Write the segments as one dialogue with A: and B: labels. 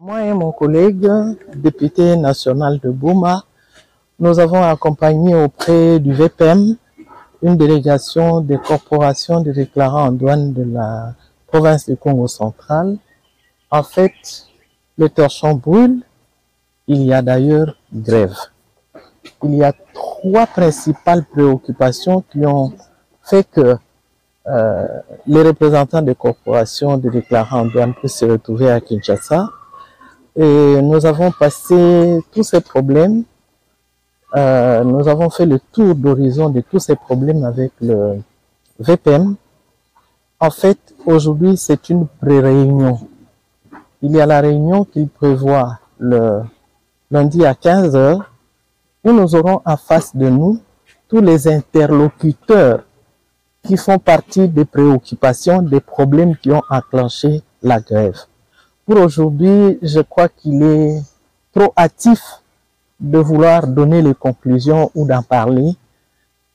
A: Moi et mon collègue, député national de Bouma, nous avons accompagné auprès du VPM une délégation des corporations de déclarants en douane de la province du Congo central. En fait, le torchon brûle, il y a d'ailleurs grève. Il y a trois principales préoccupations qui ont fait que les représentants des corporations de déclarants en douane puissent se retrouver à Kinshasa. Et nous avons passé tous ces problèmes, nous avons fait le tour d'horizon de tous ces problèmes avec le VPM. En fait, aujourd'hui, c'est une pré-réunion. Il y a la réunion qu'il prévoit le lundi à 15 h, où nous aurons en face de nous tous les interlocuteurs qui font partie des préoccupations, des problèmes qui ont enclenché la grève. Pour aujourd'hui, je crois qu'il est trop hâtif de vouloir donner les conclusions ou d'en parler.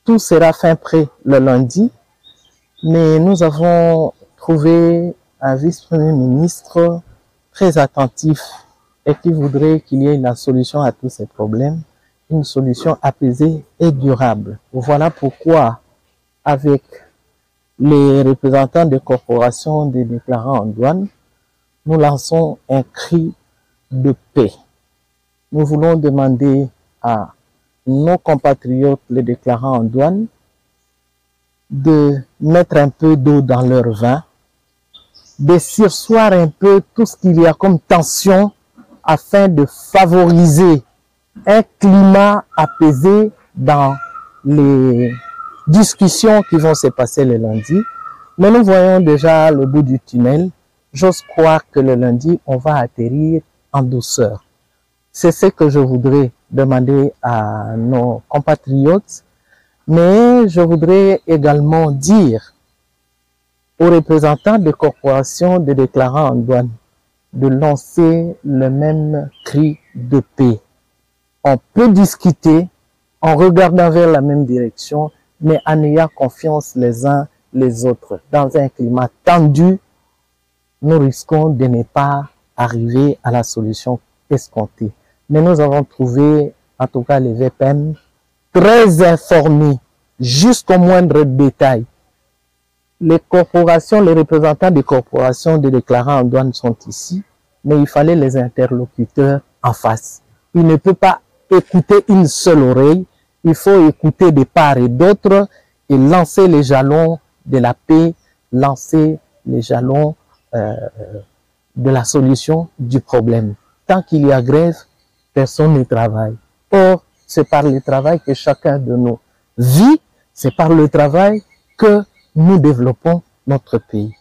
A: Tout sera fin prêt le lundi, mais nous avons trouvé un vice-premier ministre très attentif et qui voudrait qu'il y ait la solution à tous ces problèmes, une solution apaisée et durable. Voilà pourquoi, avec les représentants des corporations des déclarants en douane, nous lançons un cri de paix. Nous voulons demander à nos compatriotes, les déclarants en douane, de mettre un peu d'eau dans leur vin, de surseoir un peu tout ce qu'il y a comme tension afin de favoriser un climat apaisé dans les discussions qui vont se passer le lundi. Mais nous voyons déjà le bout du tunnel. J'ose croire que le lundi, on va atterrir en douceur. C'est ce que je voudrais demander à nos compatriotes, mais je voudrais également dire aux représentants des corporations de déclarants en douane de lancer le même cri de paix. On peut discuter en regardant vers la même direction, mais en ayant confiance les uns les autres. Dans un climat tendu, nous risquons de ne pas arriver à la solution escomptée. Mais nous avons trouvé, en tout cas les VPM, très informés, jusqu'au moindre détail. Les corporations, les représentants des corporations de déclarants en douane sont ici, mais il fallait les interlocuteurs en face. Il ne peut pas écouter une seule oreille, il faut écouter de part et d'autre et lancer les jalons de la paix, lancer les jalons de la solution du problème. Tant qu'il y a grève, personne ne travaille. Or, c'est par le travail que chacun de nous vit, c'est par le travail que nous développons notre pays.